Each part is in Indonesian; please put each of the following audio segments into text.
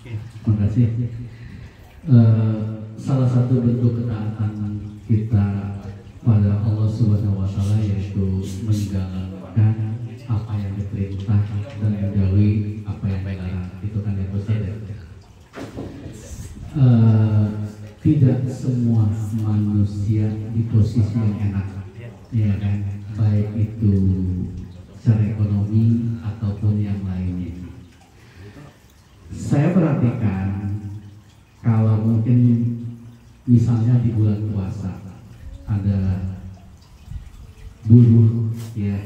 Terima kasih. Salah satu bentuk ketaatan kita pada Allah Subhanahu Wa Taala yaitu menjalankan apa yang diperintah dan menjauhi apa yang dilarang. Itu kan yang besar ya. Tidak semua manusia di posisi yang enak, ya kan? Baik itu secara ekonomi ataupun yang lainnya. Saya perhatikan kalau mungkin misalnya di bulan puasa ada buruh ya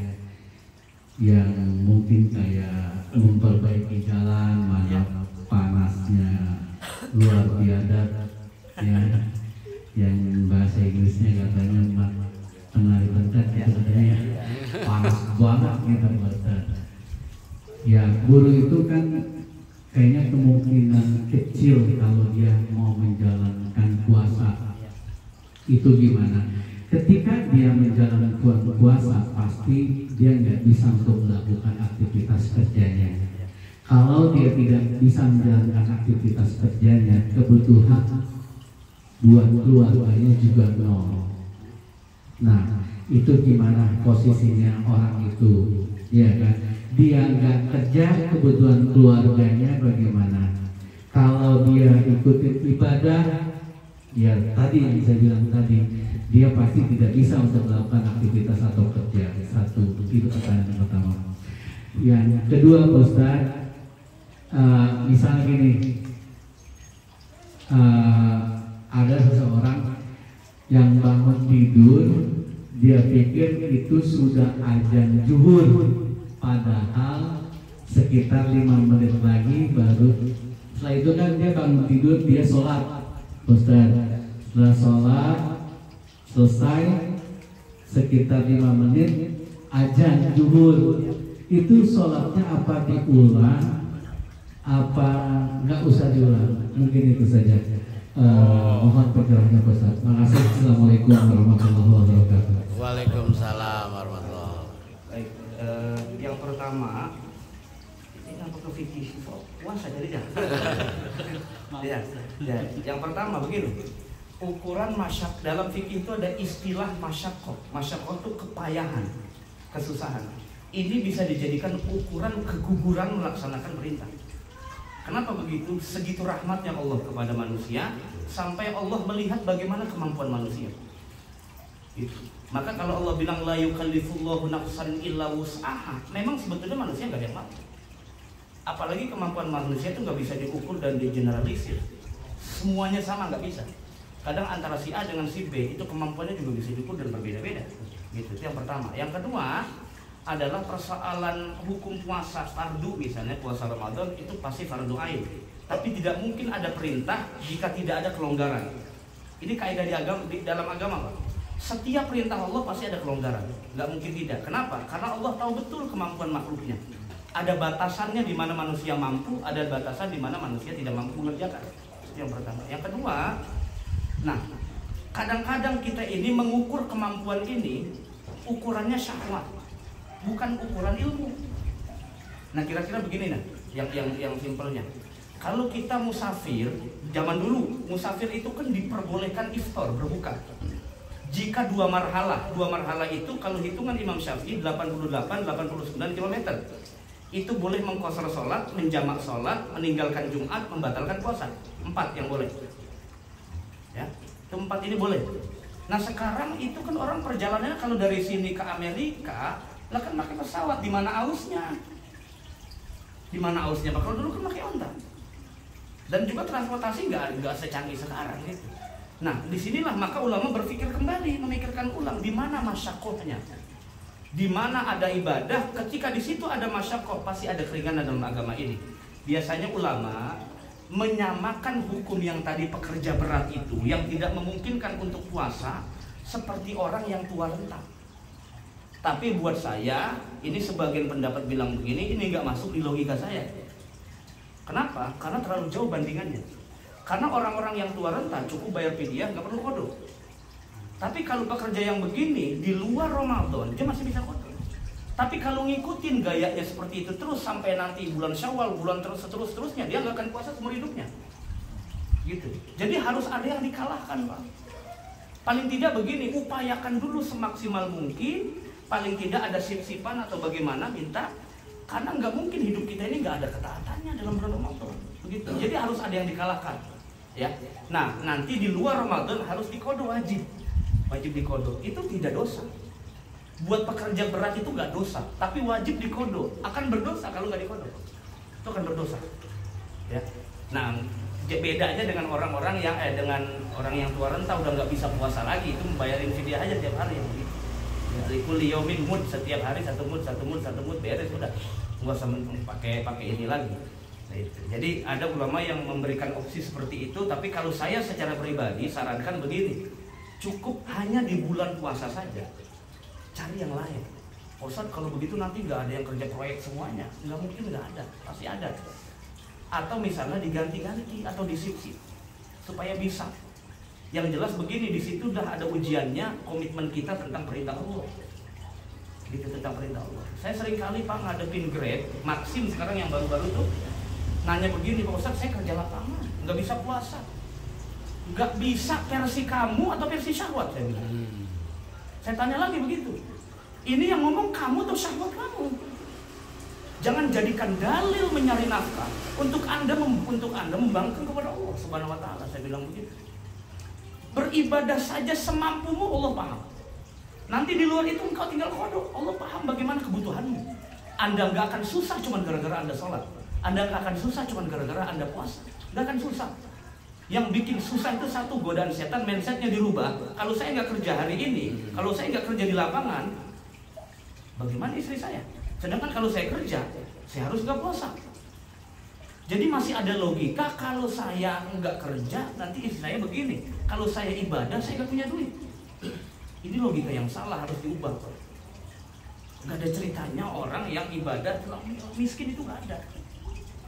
yang mungkin kayak memperbaiki jalan, mana panasnya luar biasa ya, yang bahasa Inggrisnya katanya tengah bentar ya, sebenarnya panas banget gitu bentar. Ya buruh itu kan kayaknya kemungkinan kecil kalau dia mau menjalankan puasa. Itu gimana? Ketika dia menjalankan puasa, pasti dia nggak bisa untuk melakukan aktivitas kerjanya. Kalau dia tidak bisa menjalankan aktivitas kerjanya, kebutuhan buat keluarganya juga nol. Nah, itu gimana posisinya orang itu? Ya kan? Dia nggak kerja, kebutuhan keluarganya bagaimana? Kalau dia ikutin ibadah, ya tadi yang saya bilang tadi, dia pasti tidak bisa untuk melakukan aktivitas atau kerja. Satu, itu pertanyaan pertama. Yang kedua, Pak Ustaz, misalnya gini, ada seseorang yang bangun tidur, dia pikir itu sudah azan zuhur, padahal sekitar 5 menit lagi baru. Setelah itu kan dia bangun tidur, dia sholat, Ustaz. Setelah sholat selesai sekitar 5 menit azan zuhur. Itu sholatnya apa diulang, apa nggak usah diulang? Mungkin itu saja. Mohon pergerakannya Ustaz. Terima kasih. Assalamualaikum warahmatullahi wabarakatuh. Waalaikumsalam warahmatullahi wabarakatuh. Baik, yang pertama ini apa ke fikih puasa jadi ya. Yang pertama begini, ukuran masyak dalam fikih itu ada istilah masyakoh. Masyakoh itu kepayahan, kesusahan. Ini bisa dijadikan ukuran keguguran melaksanakan perintah. Kenapa begitu? Segitu rahmatnya Allah kepada manusia, sampai Allah melihat bagaimana kemampuan manusia. Itu. Maka kalau Allah bilang la yukallifullahu nafsan illa wus'aha, memang sebetulnya manusia nggak ada yang mampu. Apalagi kemampuan manusia itu nggak bisa diukur dan digeneralisir. Semuanya sama nggak bisa. Kadang antara si A dengan si B itu kemampuannya juga bisa diukur dan berbeda-beda. Gitu. Itu yang pertama. Yang kedua adalah persoalan hukum puasa fardu, misalnya puasa Ramadan itu pasti fardu ain. Tapi tidak mungkin ada perintah jika tidak ada kelonggaran. Ini kaidah di dalam agama, Pak. Setiap perintah Allah pasti ada kelonggaran, nggak mungkin tidak. Kenapa? Karena Allah tahu betul kemampuan makhluknya. Ada batasannya di mana manusia mampu, ada batasan di mana manusia tidak mampu mengerjakan. Itu yang pertama. Yang kedua, nah, kadang-kadang kita ini mengukur kemampuan ini, ukurannya syahwat, bukan ukuran ilmu. Nah, kira-kira begini nah, yang simpelnya. Kalau kita musafir, zaman dulu musafir itu kan diperbolehkan iftar, berbuka. Jika dua marhalah itu kalau hitungan Imam Syafi'i 88-89 km, itu boleh mengqashar sholat, menjamak sholat, meninggalkan Jumat, membatalkan puasa. 4 yang boleh. Ya, itu 4 ini boleh. Nah sekarang itu kan orang perjalanannya kalau dari sini ke Amerika, lah kan pakai pesawat, di mana ausnya? Di mana ausnya? Kalau dulu kan pakai onta. Dan juga transportasi nggak secanggih sekarang gitu. Nah, disinilah maka ulama berpikir kembali, memikirkan ulang di mana masyakohnya, di mana ada ibadah. Ketika di situ ada masyakoh, pasti ada keringanan dalam agama ini. Biasanya ulama menyamakan hukum yang tadi pekerja berat itu, yang tidak memungkinkan untuk puasa, seperti orang yang tua renta. Tapi buat saya, ini sebagian pendapat bilang begini, ini nggak masuk di logika saya. Kenapa? Karena terlalu jauh bandingannya. Karena orang-orang yang tua renta cukup bayar fidyah, nggak perlu qada. Tapi kalau pekerja yang begini di luar Ramadan dia masih bisa qada. Tapi kalau ngikutin gayanya seperti itu terus sampai nanti bulan Syawal, bulan terus-terusnya, dia nggak akan puasa seumur hidupnya. Gitu. Jadi harus ada yang dikalahkan, Pak. Paling tidak begini, upayakan dulu semaksimal mungkin. Paling tidak ada sip-sipan atau bagaimana minta. Karena nggak mungkin hidup kita ini nggak ada ketaatannya dalam bulan Ramadan. Begitu. Jadi harus ada yang dikalahkan. Ya. Nah, nanti di luar Ramadan harus dikodo wajib. Wajib dikodo. Itu tidak dosa. Buat pekerja berat itu nggak dosa, tapi wajib dikodo. Akan berdosa kalau nggak dikodo. Itu akan berdosa. Ya. Nah, bedanya dengan orang-orang yang dengan orang yang tua renta udah nggak bisa puasa lagi, itu membayarin fidyah aja tiap hari yang begitu. Ya, likul yaumin mud, setiap hari satu mud beres sudah. Nggak usah pakai ini lagi. Nah, itu. Jadi ada ulama yang memberikan opsi seperti itu, tapi kalau saya secara pribadi sarankan begini, cukup hanya di bulan puasa saja. Cari yang lain. Ustaz, kalau begitu nanti nggak ada yang kerja proyek semuanya. Nggak mungkin, nggak ada, pasti ada. Atau misalnya diganti-ganti atau disip-sip supaya bisa. Yang jelas begini, di situ udah ada ujiannya komitmen kita tentang perintah Allah. Gitu, tentang perintah Allah. Saya sering kali Pak ngadepin Grab, Maxim sekarang yang baru-baru tuh nanya begini, Pak Ustaz, saya kerja lapangan, nggak bisa puasa. Nggak bisa versi kamu atau versi syahwat, saya bilang. Saya tanya lagi begitu. Ini yang ngomong kamu atau syahwat kamu? Jangan jadikan dalil mencari nafkah untuk anda membangkang kepada Allah Subhanahu Wa Taala. Saya bilang begitu. Beribadah saja semampumu, Allah paham. Nanti di luar itu engkau tinggal kodok. Allah paham bagaimana kebutuhanmu. Anda nggak akan susah cuma gara-gara anda sholat. Anda nggak akan susah cuma gara-gara anda puasa. Nggak akan susah. Yang bikin susah itu satu, godaan setan, mindsetnya dirubah. Kalau saya nggak kerja hari ini, kalau saya nggak kerja di lapangan, bagaimana istri saya? Sedangkan kalau saya kerja, saya harus nggak puasa. Jadi masih ada logika, kalau saya nggak kerja, nanti istri saya begini. Kalau saya ibadah, saya nggak punya duit. Ini logika yang salah, harus diubah. Nggak ada ceritanya orang yang ibadah miskin itu nggak ada.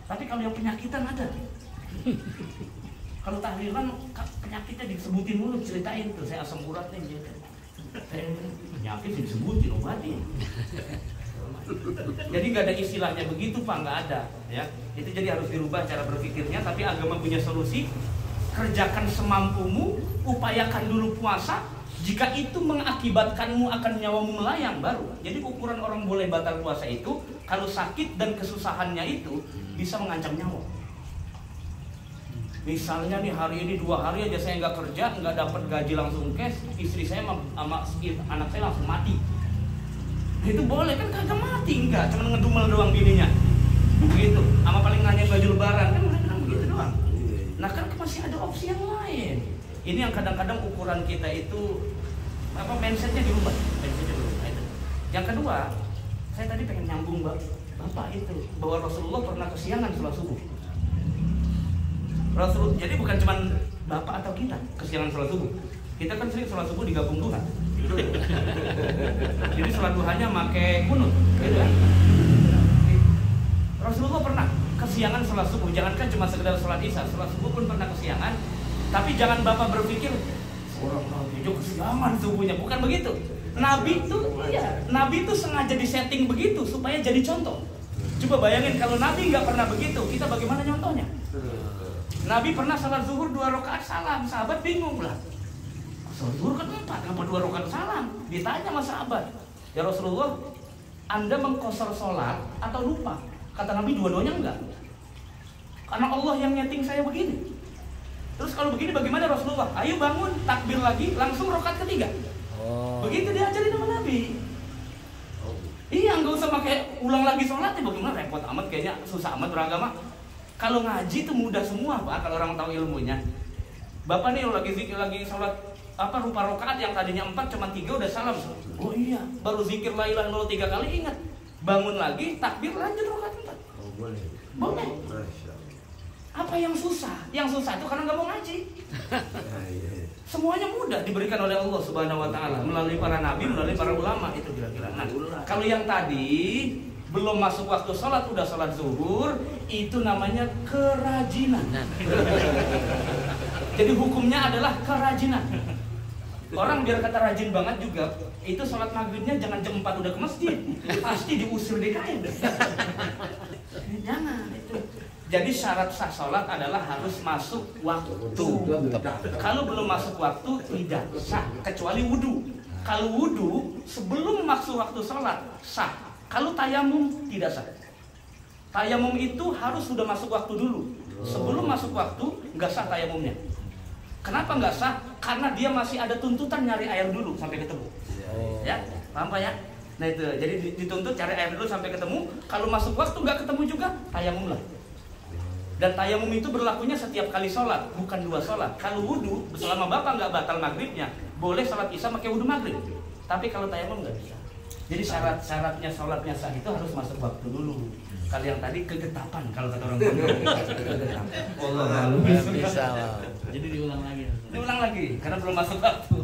Tapi kalau yang penyakitan ada. Kalau tahlilan penyakitnya disebutin mulu, ceritain tuh, saya asam urat nih gitu. Penyakit disebutin, obatin. Jadi nggak ada istilahnya begitu Pak, nggak ada ya. Itu jadi harus dirubah cara berpikirnya. Tapi agama punya solusi. Kerjakan semampumu, upayakan dulu puasa. Jika itu mengakibatkanmu akan nyawamu melayang, baru. Jadi ukuran orang boleh batal puasa itu kalau sakit dan kesusahannya itu bisa mengancam nyawa. Misalnya nih hari ini 2 hari aja saya nggak kerja, nggak dapat gaji langsung cash, istri saya sama anak saya langsung mati. Itu boleh kan? Kagak mati, enggak, cuma ngedumel doang bininya. Begitu, sama paling nanya baju lebaran kan mereka bilang begitu doang. Nah kan masih ada opsi yang lain. Ini yang kadang-kadang ukuran kita itu mindsetnya dirubah, Yang kedua, saya tadi pengen nyambung Bapak itu bahwa Rasulullah pernah kesiangan sholat subuh. Jadi bukan cuma Bapak atau kita kesiangan sholat subuh. Kita kan sering sholat subuh digabung duha. Jadi sholat duhanya pakai kunut, gitu kan? Rasulullah pernah kesiangan sholat subuh. Jangankan cuma sekedar sholat isya, sholat subuh pun pernah kesiangan. Tapi jangan Bapak berpikir orang Nabi itu kesiangan subuhnya, bukan begitu. Nabi itu sengaja disetting begitu supaya jadi contoh. Coba bayangin kalau Nabi nggak pernah begitu, kita bagaimana nyontohnya? Nabi pernah salat zuhur 2 rakaat salam, sahabat bingung lah. Salat zuhur kan 4, kenapa 2 rakaat salam? Ditanya sama sahabat, ya Rasulullah, Anda mengqashar sholat atau lupa? Kata Nabi dua-duanya enggak. Karena Allah yang nyeting saya begini. Terus kalau begini bagaimana Rasulullah? Ayo bangun, takbir lagi, langsung rakaat ketiga. Begitu diajarin sama Nabi. Iya, nggak usah pakai ulang lagi sholatnya, bagaimana repot amat, kayaknya susah amat beragama. Kalau ngaji itu mudah semua Pak, kalau orang tahu ilmunya. Bapak nih lagi zikir, lagi sholat rupa rakaat yang tadinya 4 cuma 3 udah salam. Oh iya, baru zikir la ilaha illallah 3 kali ingat. Bangun lagi, takbir lanjut rakaat 4. Oh, boleh. Boleh. Apa yang susah? Yang susah itu karena nggak mau ngaji. Semuanya mudah diberikan oleh Allah Subhanahu Wa Taala melalui para nabi, melalui para ulama itu kira-kira. Nah, kalau yang tadi belum masuk waktu sholat udah sholat zuhur, itu namanya kerajinan. Jadi hukumnya adalah kerajinan. Orang biar kata rajin banget juga, itu sholat maghribnya jangan jam 4 udah ke masjid, pasti diusir DKI. Jangan itu. Jadi syarat sah sholat adalah harus masuk waktu. Kalau belum masuk waktu tidak sah, kecuali wudhu. Kalau wudhu sebelum masuk waktu sholat sah. Kalau tayamum tidak sah. Tayamum itu harus sudah masuk waktu dulu. Sebelum masuk waktu nggak sah tayamumnya. Kenapa nggak sah? Karena dia masih ada tuntutan nyari air dulu sampai ketemu. Ya, paham Pak ya? Nah itu, jadi dituntut cari air dulu sampai ketemu. Kalau masuk waktu nggak ketemu juga, tayamum lah. Dan tayamum itu berlakunya setiap kali sholat, bukan 2 sholat. Kalau wudhu, selama bapak nggak batal maghribnya, boleh sholat isya pakai wudhu maghrib. Tapi kalau tayamum nggak bisa. Jadi syaratnya sholatnya sah itu harus masuk waktu dulu. Kalau yang tadi kegetapan, kalau kata orang kegetapan. Bisa. Jadi diulang lagi. Diulang lagi, karena belum masuk waktu.